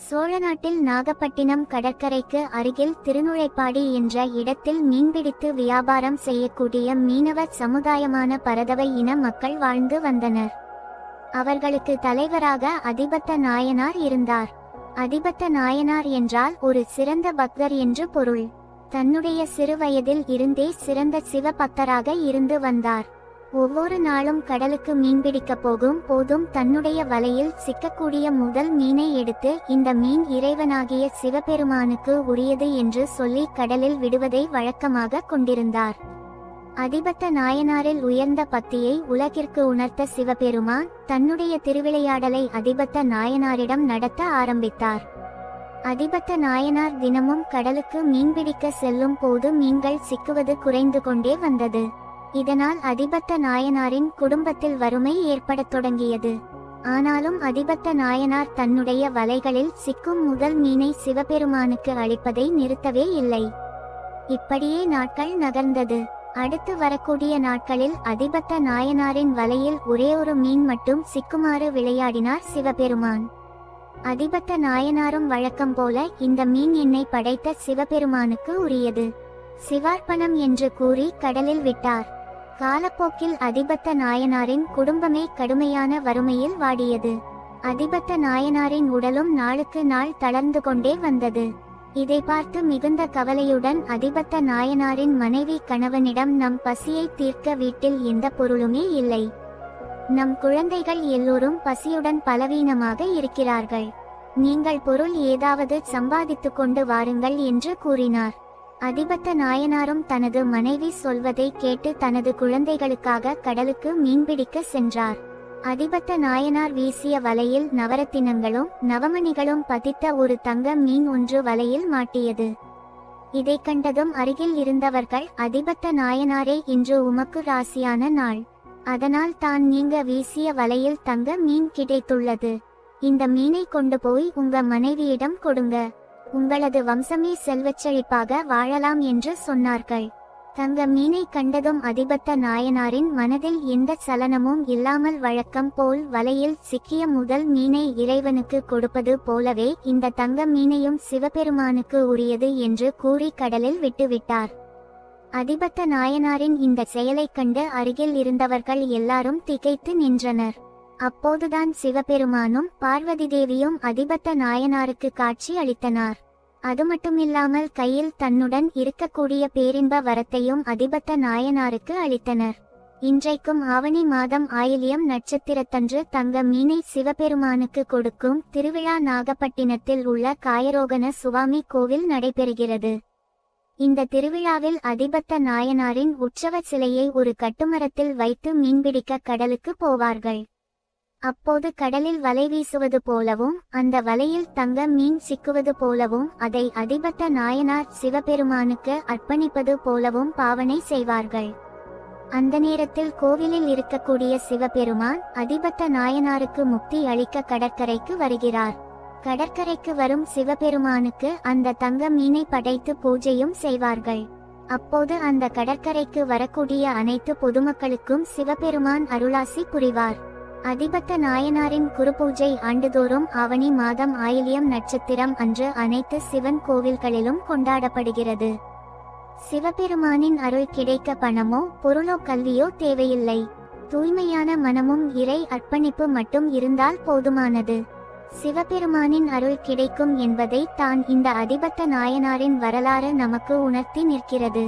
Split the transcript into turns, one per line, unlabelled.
சோழநாட்டில் நாகப்பட்டினம் கடற்கரைக்கு அருகில் திருநுழைப்பாடி என்ற இடத்தில் மீன்பிடித்து வியாபாரம் செய்யக்கூடிய மீனவர் சமுதாயமான பரதவ இன மக்கள் வாழ்ந்து வந்தனர். அவர்களுக்கு தலைவராக அதிபத்த நாயனார் இருந்தார். அதிபத்த நாயனார் என்றால் ஒரு சிறந்த பக்தர் என்று பொருள். தன்னுடைய சிறு வயதில் இருந்தே சிறந்த சிவ பக்தராக இருந்து வந்தார். ஒவ்வொரு நாளும் கடலுக்கு மீன்பிடிக்க போகும் போதும் தன்னுடைய வலையில் சிக்கக்கூடிய முதல் மீனை எடுத்து இந்த மீன் இறைவனாகிய சிவபெருமானுக்கு உரியது என்று சொல்லி கடலில் விடுவதை வழக்கமாக கொண்டிருந்தார். அதிபத்த நாயனாரில் உயர்ந்த பக்தியை உலகிற்கு உணர்த்த சிவபெருமான் தன்னுடைய திருவிளையாடலை அதிபத்த நாயனாரிடம் நடத்த ஆரம்பித்தார். அதிபத்த நாயனார் தினமும் கடலுக்கு மீன்பிடிக்க செல்லும் போது மீன்கள் சிக்குவது குறைந்து கொண்டே வந்தது. இதனால் அதிபத்த நாயனாரின் குடும்பத்தில் வறுமை ஏற்படத் தொடங்கியது. ஆனாலும் அதிபத்த நாயனார் தன்னுடைய வலைகளில் சிக்கும் முதல் மீனை சிவபெருமானுக்கு அளிப்பதை நிறுத்தவே இல்லை. இப்படியே நாட்கள் நகர்ந்தது. அடுத்து வரக்கூடிய நாட்களில் அதிபத்த நாயனாரின் வலையில் ஒரே ஒரு மீன் மட்டும் சிக்குமாறு விளையாடினார் சிவபெருமான். அதிபத்த நாயனாரும் வழக்கம் போல இந்த மீன் என்னை படைத்த சிவபெருமானுக்கு உரியது, சிவார்ப்பணம் என்று கூறி கடலில் விட்டார். காலப்போக்கில் அதிபத்த நாயனாரின் குடும்பமே கடுமையான வறுமையில் வாடியது. அதிபத்த நாயனாரின் உடலும் நாளுக்கு நாள் தளர்ந்து கொண்டே வந்தது. இதை பார்த்து மிகுந்த கவலையுடன் அதிபத்த நாயனாரின் மனைவி கணவனிடம், நம் பசியை தீர்க்க வீட்டில் எந்த பொருளுமே இல்லை. நம் குழந்தைகள் எல்லோரும் பசியுடன் பலவீனமாக இருக்கிறார்கள். நீங்கள் பொருள் ஏதாவது சம்பாதித்து கொண்டு வாருங்கள் என்று கூறினார். அதிபத்த நாயனாரும் தனது மனைவி சொல்வதை கேட்டு தனது குழந்தைகளுக்காக கடலுக்கு மீன்பிடிக்க சென்றார். அதிபத்த நாயனார் வீசிய வலையில் நவரத்தினங்களும் நவமணிகளும் பதித்த ஒரு தங்க மீன் ஒன்று வலையில் மாட்டியது. இதை கண்டதும் அருகில் இருந்தவர்கள், அதிபத்த நாயனாரே, இன்று உமக்கு ராசியான நாள். அதனால் தான் நீங்க வீசிய வலையில் தங்க மீன் கிடைத்துள்ளது. இந்த மீனை கொண்டு போய் உங்க மனைவியிடம் கொடுங்க. உங்களது வம்சமே செல்வச்செழிப்பாக வாழலாம் என்று சொன்னார்கள். தங்க மீனை கண்டதும் அதிபத்த நாயனாரின் மனதில் எந்த சலனமும் இல்லாமல் வழக்கம் போல் வலையில் சிக்கிய முதல் மீனை இறைவனுக்கு கொடுப்பது போலவே இந்த தங்க மீனையும் சிவபெருமானுக்கு உரியது என்று கூறி கடலில் விட்டுவிட்டார். அதிபத்த நாயனாரின் இந்த செயலைக் கண்டு அருகில் இருந்தவர்கள் எல்லாரும் திகைத்து நின்றனர். அப்போதுதான் சிவபெருமானும் பார்வதி தேவியும் அதிபத்த நாயனாருக்கு காட்சி அளித்தனர். அது மட்டுமில்லாமல் கையில் தன்னுடன் இருக்கக்கூடிய பேரின்ப வரத்தையும் அதிபத்த நாயனாருக்கு அளித்தனர். இன்றைக்கும் ஆவணி மாதம் ஆயில்யம் நட்சத்திரத்தன்று தங்க மீனை சிவபெருமானுக்கு கொடுக்கும் திருவிழா நாகப்பட்டினத்தில் உள்ள காயரோகண சுவாமி கோவில் நடைபெறுகிறது. இந்த திருவிழாவில் அதிபத்த நாயனாரின் உற்சவ சிலையை ஒரு கட்டுமரத்தில் வைத்து மீன்பிடிக்க கடலுக்கு போவார்கள். அப்போது கடலில் வலை வீசுவது போலவும் அந்த வலையில் தங்க மீன் சிக்குவது போலவும் அதை அதிபத்த நாயனார் சிவபெருமானுக்கு அர்ப்பணிப்பது போலவும் பாவனை செய்வார்கள். அந்த நேரத்தில் கோவிலில் இருக்கக்கூடிய சிவபெருமான் அதிபத்த நாயனாருக்கு முக்தி அளிக்க கடற்கரைக்கு வருகிறார். கடற்கரைக்கு வரும் சிவபெருமானுக்கு அந்த தங்க மீனை படைத்து பூஜையும் செய்வார்கள். அப்போது அந்த கடற்கரைக்கு வரக்கூடிய அனைத்து பொதுமக்களுக்கும் சிவபெருமான் அருளாசி புரிவார். அதிபத்த நாயனாரின் குருபூஜை ஆண்டுதோறும் ஆவணி மாதம் ஆயில்யம் நட்சத்திரம் அன்று அனைத்து சிவன் கோவில்களிலும் கொண்டாடப்படுகிறது. சிவபெருமானின் அருள் கிடைக்க பணமோ பொருளோ கல்வியோ தேவையில்லை. தூய்மையான மனமும் இறை அர்ப்பணிப்பு மட்டும் இருந்தால் போதுமானது. சிவபெருமானின் அருள் கிடைக்கும் என்பதை தான் இந்த அதிபத்த நாயனாரின் வரலாறு நமக்கு உணர்த்தி நிற்கிறது.